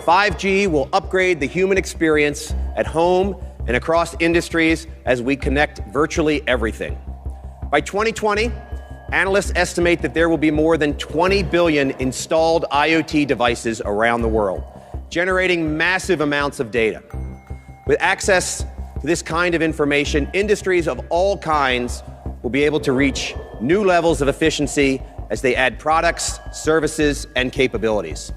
5G will upgrade the human experience at home and across industries as we connect virtually everything. By 2020, analysts estimate that there will be more than 20 billion installed IoT devices around the world, generating massive amounts of data. With access to this kind of information, industries of all kinds will be able to reach new levels of efficiency as they add products, services, and capabilities.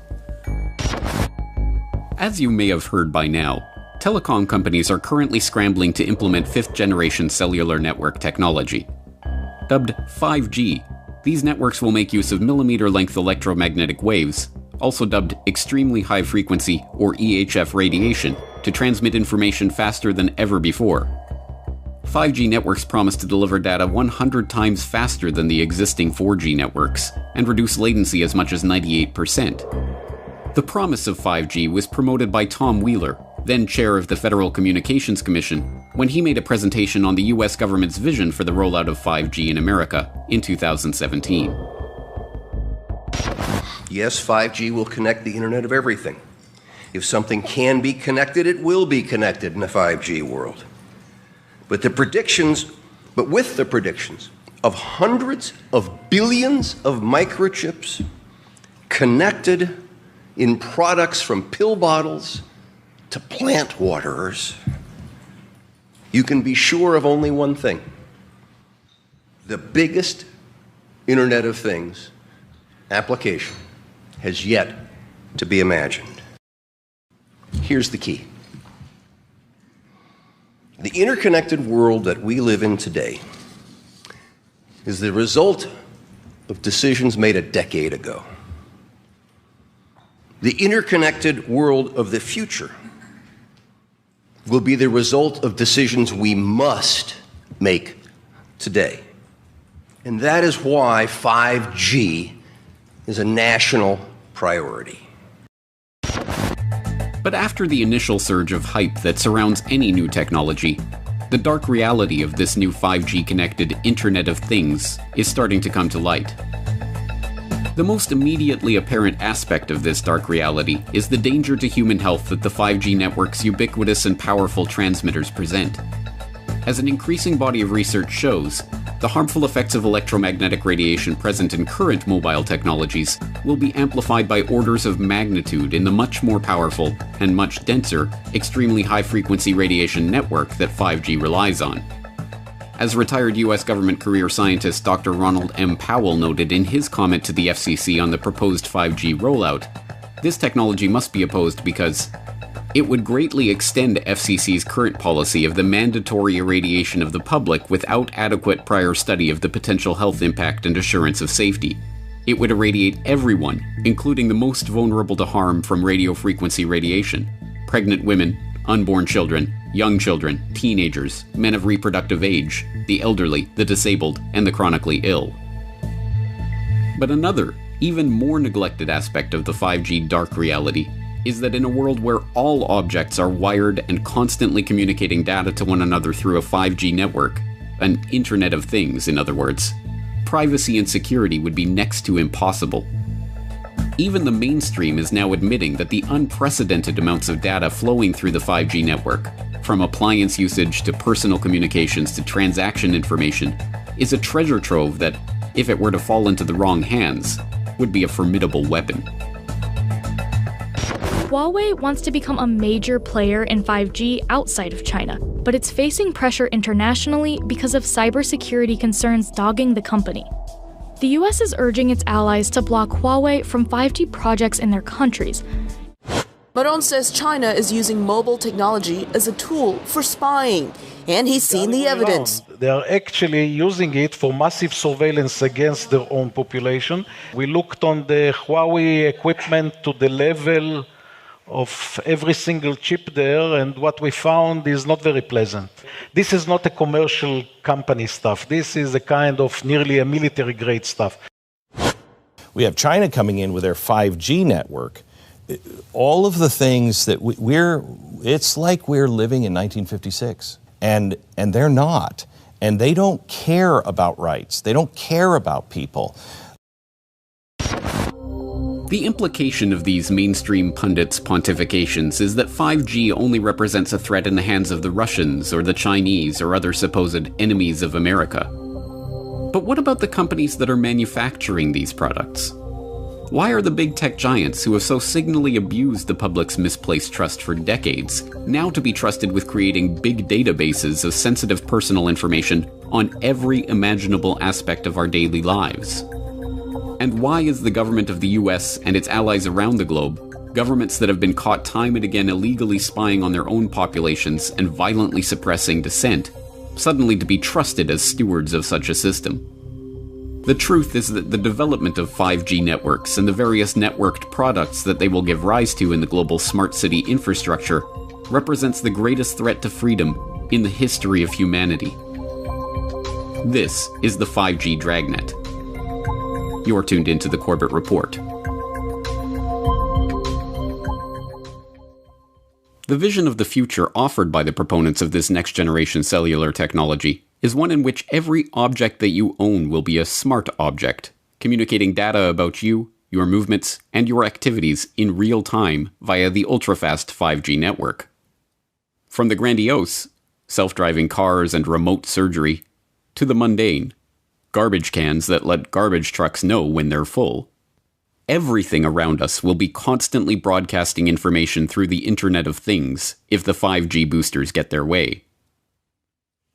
As you may have heard by now, telecom companies are currently scrambling to implement fifth-generation cellular network technology. Dubbed 5G, these networks will make use of millimeter-length electromagnetic waves, also dubbed extremely high-frequency or EHF radiation, to transmit information faster than ever before. 5G networks promise to deliver data 100 times faster than the existing 4G networks, and reduce latency as much as 98%. The promise of 5G was promoted by Tom Wheeler, then chair of the Federal Communications Commission, when he made a presentation on the US government's vision for the rollout of 5G in America in 2017. Yes, 5G will connect the Internet of everything. If something can be connected, it will be connected in a 5G world. But with the predictions of hundreds of billions of microchips connected in products from pill bottles to plant waterers, you can be sure of only one thing. The biggest Internet of Things application has yet to be imagined. Here's the key. The interconnected world that we live in today is the result of decisions made a decade ago. The interconnected world of the future will be the result of decisions we must make today. And that is why 5G is a national priority. But after the initial surge of hype that surrounds any new technology, the dark reality of this new 5G-connected Internet of Things is starting to come to light. The most immediately apparent aspect of this dark reality is the danger to human health that the 5G network's ubiquitous and powerful transmitters present. As an increasing body of research shows, the harmful effects of electromagnetic radiation present in current mobile technologies will be amplified by orders of magnitude in the much more powerful and much denser, extremely high-frequency radiation network that 5G relies on. As retired US government career scientist Dr. Ronald M. Powell noted in his comment to the FCC on the proposed 5G rollout, this technology must be opposed because it would greatly extend FCC's current policy of the mandatory irradiation of the public without adequate prior study of the potential health impact and assurance of safety. It would irradiate everyone, including the most vulnerable to harm from radiofrequency radiation: pregnant women, unborn children, young children, teenagers, men of reproductive age, the elderly, the disabled, and the chronically ill. But another, even more neglected aspect of the 5G dark reality is that in a world where all objects are wired and constantly communicating data to one another through a 5G network, an Internet of Things, in other words, privacy and security would be next to impossible. Even the mainstream is now admitting that the unprecedented amounts of data flowing through the 5G network, from appliance usage to personal communications to transaction information, is a treasure trove that, if it were to fall into the wrong hands, would be a formidable weapon. Huawei wants to become a major player in 5G outside of China, but it's facing pressure internationally because of cybersecurity concerns dogging the company. The US is urging its allies to block Huawei from 5G projects in their countries. Maron says China is using mobile technology as a tool for spying, and he's seen the evidence. They are actually using it for massive surveillance against their own population. We looked on the Huawei equipment to the level of every single chip there, and what we found is not very pleasant. This is not a commercial company stuff. This is a kind of nearly a military-grade stuff. We have China coming in with their 5G network. All of the things that it's like we're living in 1956, and they're not. And they don't care about rights. They don't care about people. The implication of these mainstream pundits' pontifications is that 5G only represents a threat in the hands of the Russians or the Chinese or other supposed enemies of America. But what about the companies that are manufacturing these products? Why are the big tech giants who have so signally abused the public's misplaced trust for decades now to be trusted with creating big databases of sensitive personal information on every imaginable aspect of our daily lives? And why is the government of the US and its allies around the globe, governments that have been caught time and again illegally spying on their own populations and violently suppressing dissent, suddenly to be trusted as stewards of such a system? The truth is that the development of 5G networks and the various networked products that they will give rise to in the global smart city infrastructure represents the greatest threat to freedom in the history of humanity. This is the 5G dragnet. You're tuned into the Corbett Report. The vision of the future offered by the proponents of this next-generation cellular technology is one in which every object that you own will be a smart object, communicating data about you, your movements, and your activities in real time via the ultra-fast 5G network. From the grandiose, self-driving cars and remote surgery, to the mundane, garbage cans that let garbage trucks know when they're full, everything around us will be constantly broadcasting information through the Internet of Things if the 5G boosters get their way.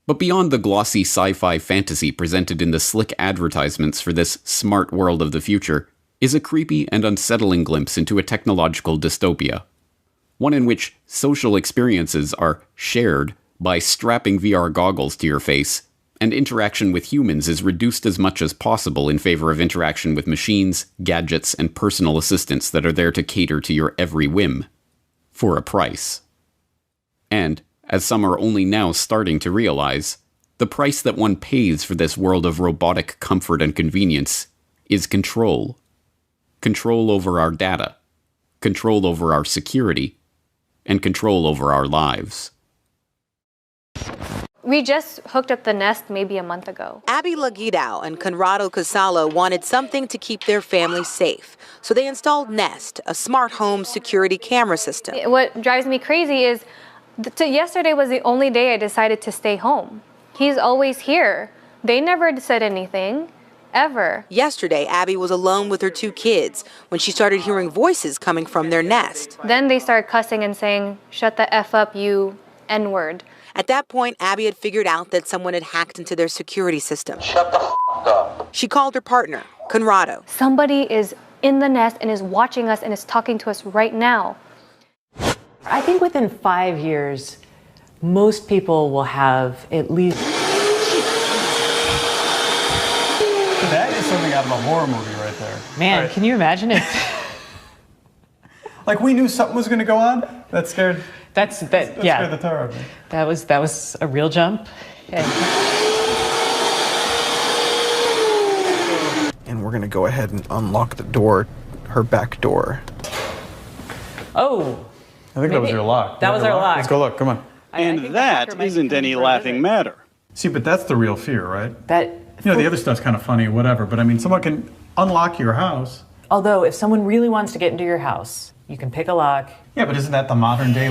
But beyond the glossy sci-fi fantasy presented in the slick advertisements for this smart world of the future is a creepy and unsettling glimpse into a technological dystopia. One in which social experiences are shared by strapping VR goggles to your face, and interaction with humans is reduced as much as possible in favor of interaction with machines, gadgets, and personal assistants that are there to cater to your every whim, for a price. And, as some are only now starting to realize, the price that one pays for this world of robotic comfort and convenience is control. Control over our data, control over our security, and control over our lives. We just hooked up the Nest maybe a month ago. Abby Laguidao and Conrado Casala wanted something to keep their family safe, so they installed Nest, a smart home security camera system. What drives me crazy is yesterday was the only day I decided to stay home. He's always here. They never said anything, ever. Yesterday, Abby was alone with her 2 kids when she started hearing voices coming from their Nest. Then they started cussing and saying, "Shut the F up, you N-word." At that point, Abby had figured out that someone had hacked into their security system. Shut the f*** up. She called her partner, Conrado. Somebody is in the Nest and is watching us and is talking to us right now. I think within 5 years, most people will have at least... That is something out of a horror movie right there. Man, Can you imagine it? Like we knew something was going to go on? That scared... That scared the tar out of me. That was a real jump. And we're going to go ahead and unlock the door, her back door. Oh. I think that was your lock. That was our lock. Let's go look, come on. And that isn't any laughing matter. See, but that's the real fear, right? That... You know, the other stuff's kind of funny, whatever, but I mean, someone can unlock your house. Although, if someone really wants to get into your house, you can pick a lock. Yeah, but isn't that the modern day...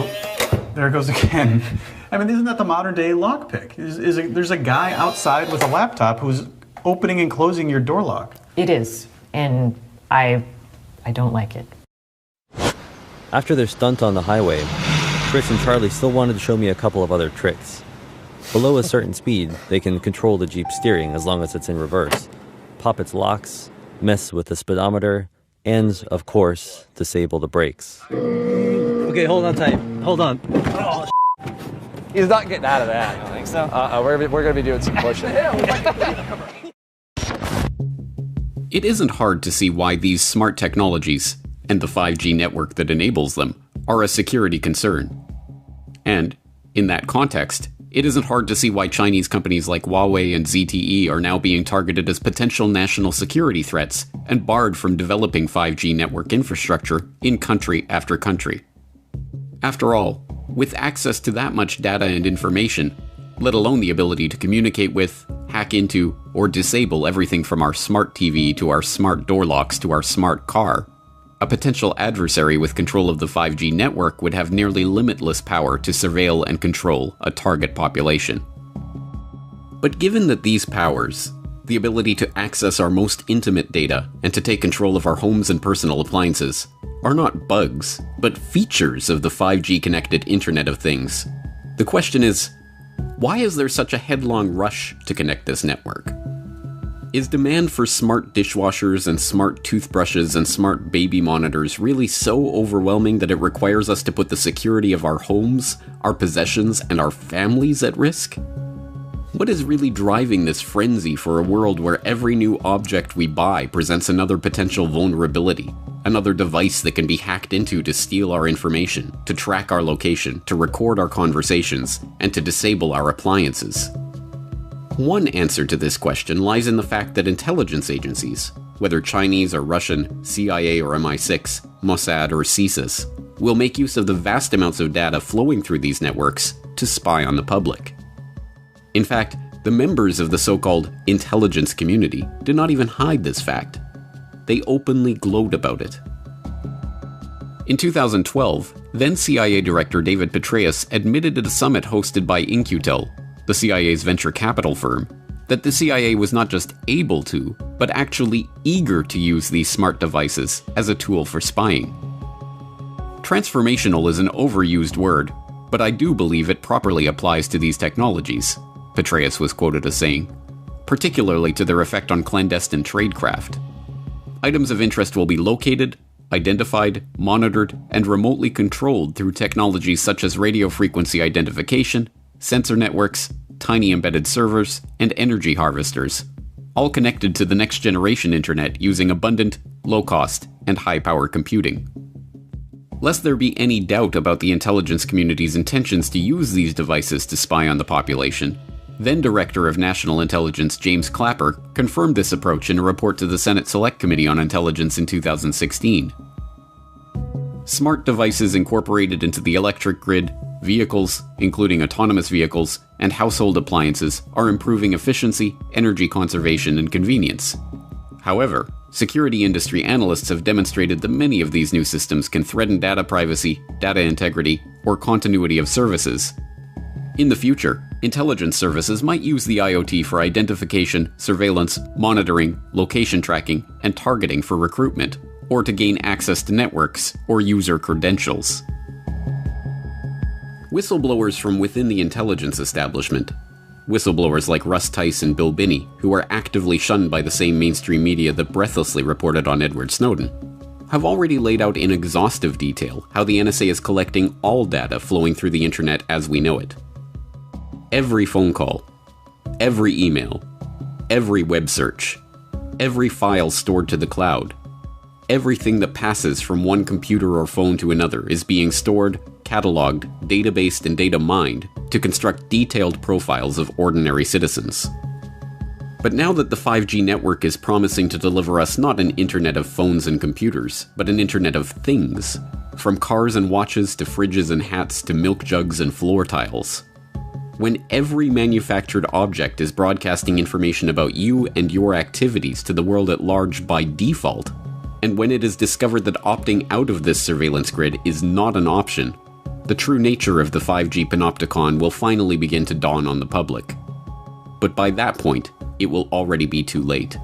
There it goes again. I mean, isn't that the modern day lockpick? There's a guy outside with a laptop who's opening and closing your door lock. It is, and I don't like it. After their stunt on the highway, Chris and Charlie still wanted to show me a couple of other tricks. Below a certain speed, they can control the Jeep's steering as long as it's in reverse, pop its locks, mess with the speedometer, and, of course, disable the brakes. Okay, hold on tight. Hold on. Oh, he's not getting out of that. I don't think so. We're going to be doing some pushing. It isn't hard to see why these smart technologies, and the 5G network that enables them, are a security concern. And, in that context, it isn't hard to see why Chinese companies like Huawei and ZTE are now being targeted as potential national security threats and barred from developing 5G network infrastructure in country after country. After all, with access to that much data and information, let alone the ability to communicate with, hack into, or disable everything from our smart TV to our smart door locks to our smart car, a potential adversary with control of the 5G network would have nearly limitless power to surveil and control a target population. But given that these powers, the ability to access our most intimate data and to take control of our homes and personal appliances, are not bugs, but features of the 5G connected Internet of Things, the question is, why is there such a headlong rush to connect this network? Is demand for smart dishwashers and smart toothbrushes and smart baby monitors really so overwhelming that it requires us to put the security of our homes, our possessions, and our families at risk? What is really driving this frenzy for a world where every new object we buy presents another potential vulnerability, another device that can be hacked into to steal our information, to track our location, to record our conversations, and to disable our appliances? One answer to this question lies in the fact that intelligence agencies, whether Chinese or Russian, CIA or MI6, Mossad or CSIS, will make use of the vast amounts of data flowing through these networks to spy on the public. In fact, the members of the so-called intelligence community did not even hide this fact. They openly gloat about it. In 2012, then CIA Director David Petraeus admitted at a summit hosted by In-Q-Tel, the CIA's venture capital firm, that the CIA was not just able to, but actually eager to use these smart devices as a tool for spying. Transformational is an overused word, but I do believe it properly applies to these technologies, Petraeus was quoted as saying, particularly to their effect on clandestine tradecraft. Items of interest will be located, identified, monitored, and remotely controlled through technologies such as radio frequency identification, sensor networks, tiny embedded servers, and energy harvesters, all connected to the next generation internet using abundant, low-cost, and high-power computing. Lest there be any doubt about the intelligence community's intentions to use these devices to spy on the population, then Director of National Intelligence James Clapper confirmed this approach in a report to the Senate Select Committee on Intelligence in 2016. Smart devices incorporated into the electric grid, vehicles, including autonomous vehicles, and household appliances are improving efficiency, energy conservation, and convenience. However, security industry analysts have demonstrated that many of these new systems can threaten data privacy, data integrity, or continuity of services. In the future, intelligence services might use the IoT for identification, surveillance, monitoring, location tracking, and targeting for recruitment, or to gain access to networks or user credentials. Whistleblowers from within the intelligence establishment, whistleblowers like Russ Tice and Bill Binney, who are actively shunned by the same mainstream media that breathlessly reported on Edward Snowden, have already laid out in exhaustive detail how the NSA is collecting all data flowing through the internet as we know it. Every phone call, every email, every web search, every file stored to the cloud, everything that passes from one computer or phone to another is being stored, cataloged, databased, and data mined to construct detailed profiles of ordinary citizens. But now that the 5G network is promising to deliver us not an internet of phones and computers, but an internet of things, from cars and watches to fridges and hats to milk jugs and floor tiles, when every manufactured object is broadcasting information about you and your activities to the world at large by default, and when it is discovered that opting out of this surveillance grid is not an option, the true nature of the 5G panopticon will finally begin to dawn on the public. But by that point, it will already be too late.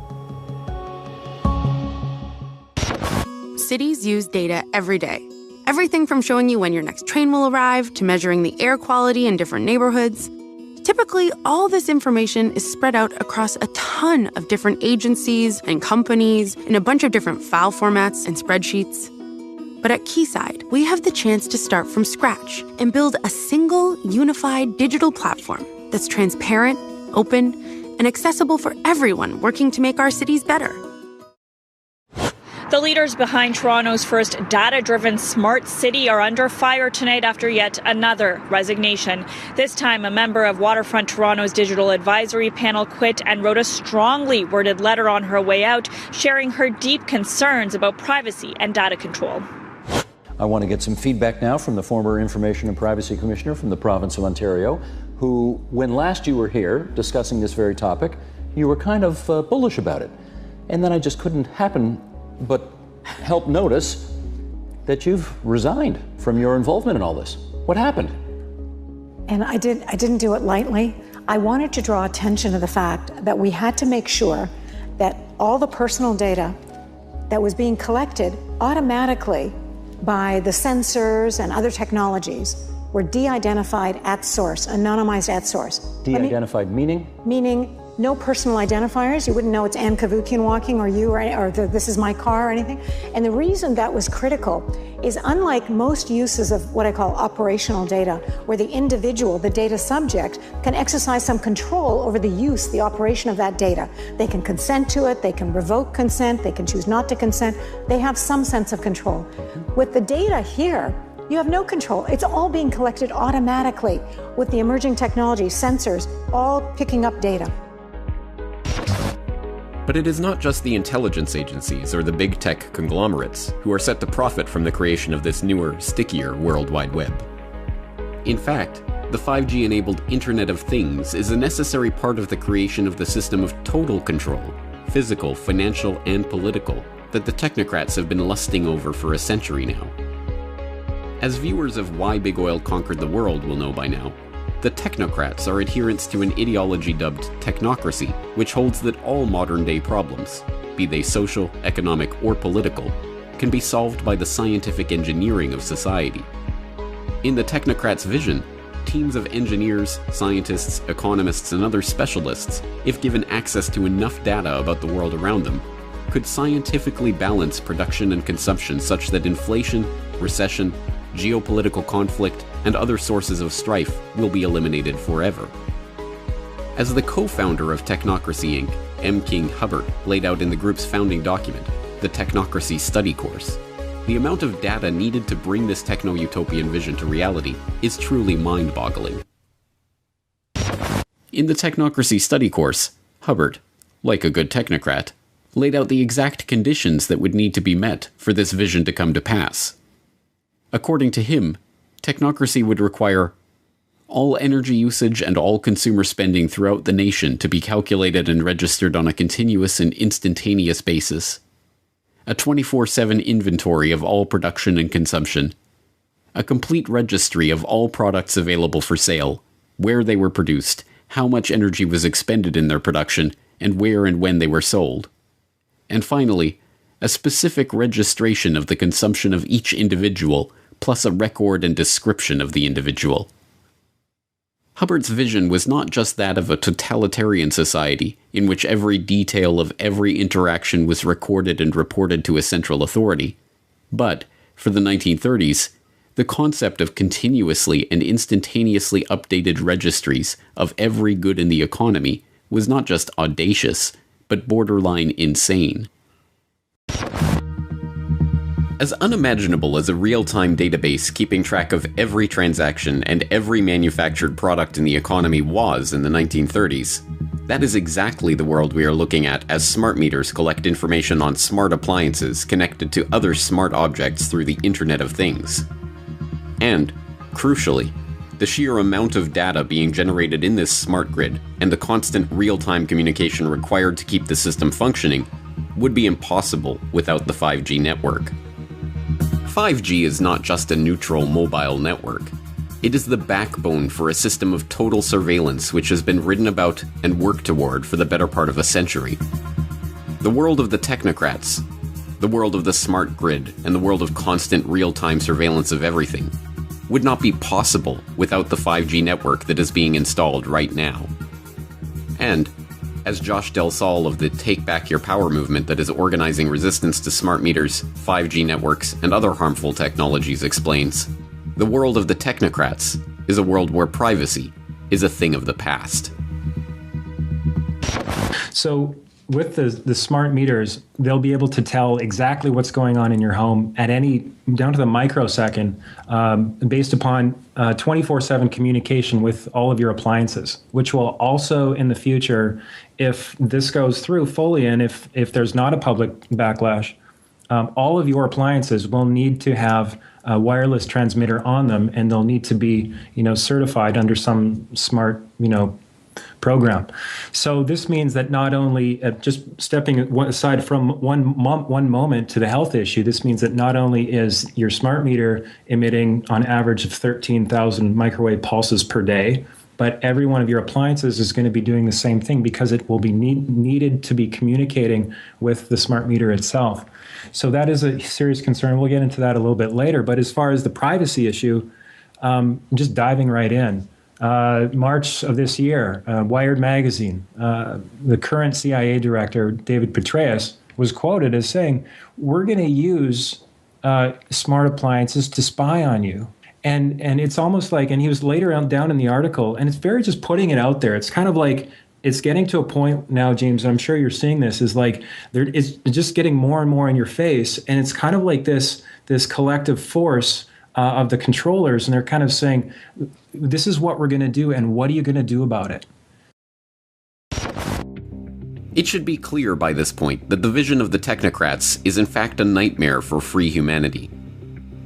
Cities use data every day. Everything from showing you when your next train will arrive to measuring the air quality in different neighborhoods. Typically, all this information is spread out across a ton of different agencies and companies in a bunch of different file formats and spreadsheets. But at Keysight, we have the chance to start from scratch and build a single, unified digital platform that's transparent, open, and accessible for everyone working to make our cities better. The leaders behind Toronto's first data-driven smart city are under fire tonight after yet another resignation. This time, a member of Waterfront Toronto's digital advisory panel quit and wrote a strongly worded letter on her way out, sharing her deep concerns about privacy and data control. I want to get some feedback now from the former Information and Privacy Commissioner from the province of Ontario, who, when last you were here discussing this very topic, you were kind of bullish about it. And then I just couldn't help notice that you've resigned from your involvement in all this. What happened? And I didn't do it lightly. I wanted to draw attention to the fact that we had to make sure that all the personal data that was being collected automatically by the sensors and other technologies were de-identified at source, anonymized at source. De-identified meaning? Meaning no personal identifiers. You wouldn't know it's Ann Kavukian walking or you or this is my car or anything. And the reason that was critical is unlike most uses of what I call operational data, where the individual, the data subject, can exercise some control over the use, the operation of that data. They can consent to it, they can revoke consent, they can choose not to consent. They have some sense of control. With the data here, you have no control. It's all being collected automatically with the emerging technology, sensors, all picking up data. But it is not just the intelligence agencies or the big tech conglomerates who are set to profit from the creation of this newer, stickier World Wide Web. In fact, the 5G-enabled Internet of Things is a necessary part of the creation of the system of total control, physical, financial, and political, that the technocrats have been lusting over for a century now. As viewers of Why Big Oil Conquered the World will know by now, the technocrats are adherents to an ideology dubbed technocracy, which holds that all modern-day problems, be they social, economic, or political, can be solved by the scientific engineering of society. In the technocrats' vision, teams of engineers, scientists, economists, and other specialists, if given access to enough data about the world around them, could scientifically balance production and consumption such that inflation, recession, geopolitical conflict, and other sources of strife will be eliminated forever. As the co-founder of Technocracy Inc., M. King Hubbert laid out in the group's founding document, the Technocracy Study Course, the amount of data needed to bring this techno-utopian vision to reality is truly mind-boggling. In the Technocracy Study Course, Hubbert, like a good technocrat, laid out the exact conditions that would need to be met for this vision to come to pass. According to him, technocracy would require all energy usage and all consumer spending throughout the nation to be calculated and registered on a continuous and instantaneous basis, a 24/7 inventory of all production and consumption, a complete registry of all products available for sale, where they were produced, how much energy was expended in their production, and where and when they were sold, and finally, a specific registration of the consumption of each individual, plus a record and description of the individual. Hubbert's vision was not just that of a totalitarian society in which every detail of every interaction was recorded and reported to a central authority, but, for the 1930s, the concept of continuously and instantaneously updated registries of every good in the economy was not just audacious, but borderline insane. As unimaginable as a real-time database keeping track of every transaction and every manufactured product in the economy was in the 1930s, that is exactly the world we are looking at as smart meters collect information on smart appliances connected to other smart objects through the Internet of Things. And, crucially, the sheer amount of data being generated in this smart grid and the constant real-time communication required to keep the system functioning would be impossible without the 5G network. 5G is not just a neutral mobile network. It is the backbone for a system of total surveillance which has been written about and worked toward for the better part of a century. The world of the technocrats, the world of the smart grid, and the world of constant real-time surveillance of everything would not be possible without the 5G network that is being installed right now. And, as Josh Del Sol of the Take Back Your Power movement that is organizing resistance to smart meters, 5G networks, and other harmful technologies explains, the world of the technocrats is a world where privacy is a thing of the past. So with the smart meters, they'll be able to tell exactly what's going on in your home at down to the microsecond, based upon 24/7 communication with all of your appliances, which will also in the future, if this goes through fully and if there's not a public backlash, all of your appliances will need to have a wireless transmitter on them, and they'll need to be, certified under some smart, program. So this means that not only, just stepping aside from one moment to the health issue, this means that not only is your smart meter emitting on average of 13,000 microwave pulses per day, but every one of your appliances is going to be doing the same thing because it will be needed to be communicating with the smart meter itself. So that is a serious concern. We'll get into that a little bit later. But as far as the privacy issue, just diving right in. March of this year, Wired magazine, the current CIA director, David Petraeus, was quoted as saying, "We're going to use smart appliances to spy on you." And it's almost like, and he was later down in the article, and it's very just putting it out there. It's kind of like, it's getting to a point now, James, I'm sure you're seeing this, is like, it's just getting more and more in your face. And it's kind of like this collective force of the controllers. And they're kind of saying, this is what we're going to do. And what are you going to do about it? It should be clear by this point that the vision of the technocrats is in fact a nightmare for free humanity.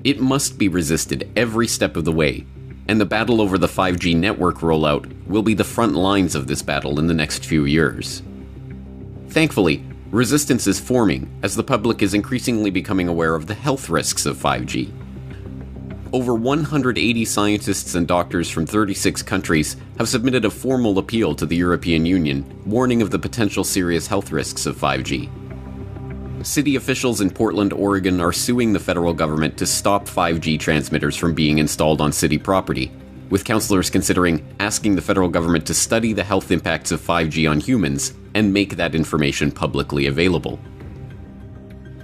It must be resisted every step of the way, and the battle over the 5G network rollout will be the front lines of this battle in the next few years. Thankfully, resistance is forming as the public is increasingly becoming aware of the health risks of 5G. Over 180 scientists and doctors from 36 countries have submitted a formal appeal to the European Union, warning of the potential serious health risks of 5G. City officials in Portland, Oregon are suing the federal government to stop 5G transmitters from being installed on city property, with councilors considering asking the federal government to study the health impacts of 5G on humans and make that information publicly available.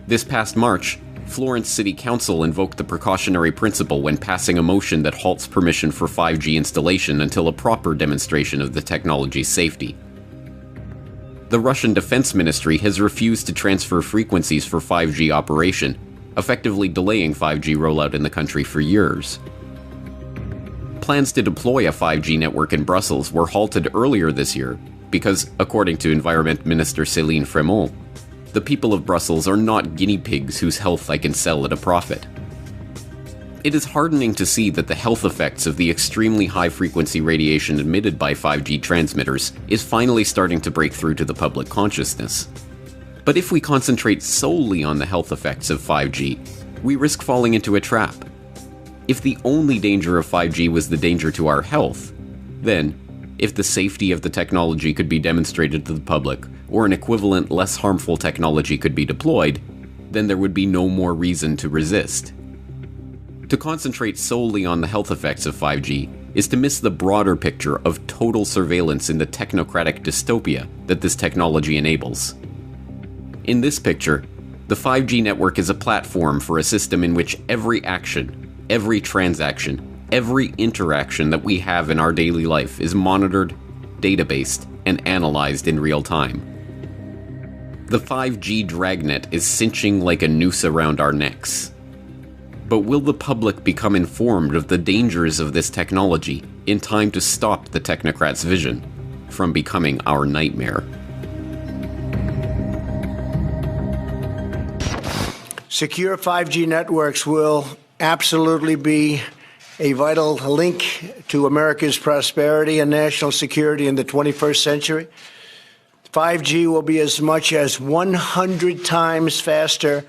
This past March, Florence City Council invoked the precautionary principle when passing a motion that halts permission for 5G installation until a proper demonstration of the technology's safety. The Russian Defense Ministry has refused to transfer frequencies for 5G operation, effectively delaying 5G rollout in the country for years. Plans to deploy a 5G network in Brussels were halted earlier this year because, according to Environment Minister Céline Frémont, the people of Brussels are not guinea pigs whose health I can sell at a profit. It is heartening to see that the health effects of the extremely high-frequency radiation emitted by 5G transmitters is finally starting to break through to the public consciousness. But if we concentrate solely on the health effects of 5G, we risk falling into a trap. If the only danger of 5G was the danger to our health, then, if the safety of the technology could be demonstrated to the public, or an equivalent less harmful technology could be deployed, then there would be no more reason to resist. To concentrate solely on the health effects of 5G is to miss the broader picture of total surveillance in the technocratic dystopia that this technology enables. In this picture, the 5G network is a platform for a system in which every action, every transaction, every interaction that we have in our daily life is monitored, databased, and analyzed in real time. The 5G dragnet is cinching like a noose around our necks. But will the public become informed of the dangers of this technology in time to stop the technocrats' vision from becoming our nightmare? Secure 5G networks will absolutely be a vital link to America's prosperity and national security in the 21st century. 5G will be as much as 100 times faster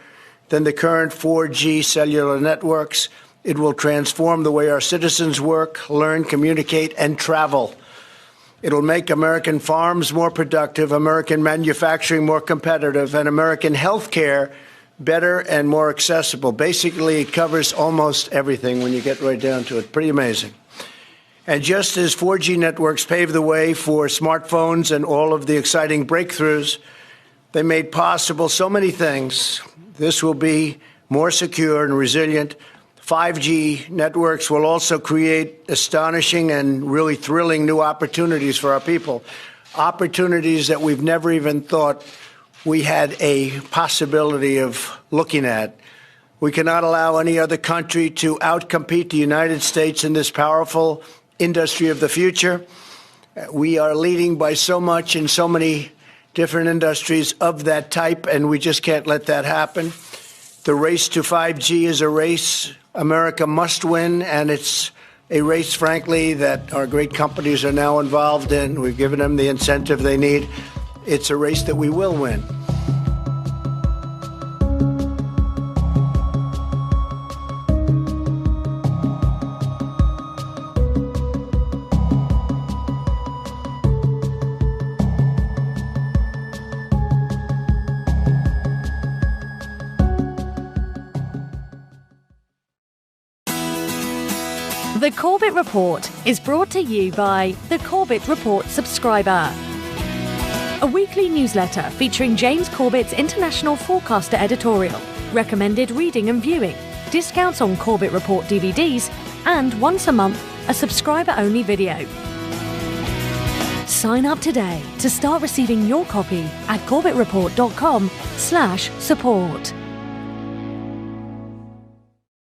than the current 4G cellular networks. It will transform the way our citizens work, learn, communicate, and travel. It will make American farms more productive, American manufacturing more competitive, and American healthcare better and more accessible. Basically, it covers almost everything when you get right down to it. Pretty amazing. And just as 4G networks paved the way for smartphones and all of the exciting breakthroughs, they made possible so many things. This will be more secure and resilient. 5G networks will also create astonishing and really thrilling new opportunities for our people, opportunities that we've never even thought we had a possibility of looking at. We cannot allow any other country to outcompete the United States in this powerful industry of the future. We are leading by so much in so many different industries of that type, and we just can't let that happen. The race to 5G is a race America must win, and it's a race, frankly, that our great companies are now involved in. We've given them the incentive they need. It's a race that we will win. The Corbett Report is brought to you by the Corbett Report subscriber, a weekly newsletter featuring James Corbett's International Forecaster editorial, recommended reading and viewing, discounts on Corbett Report DVDs, and once a month, a subscriber-only video. Sign up today to start receiving your copy at corbettreport.com/support.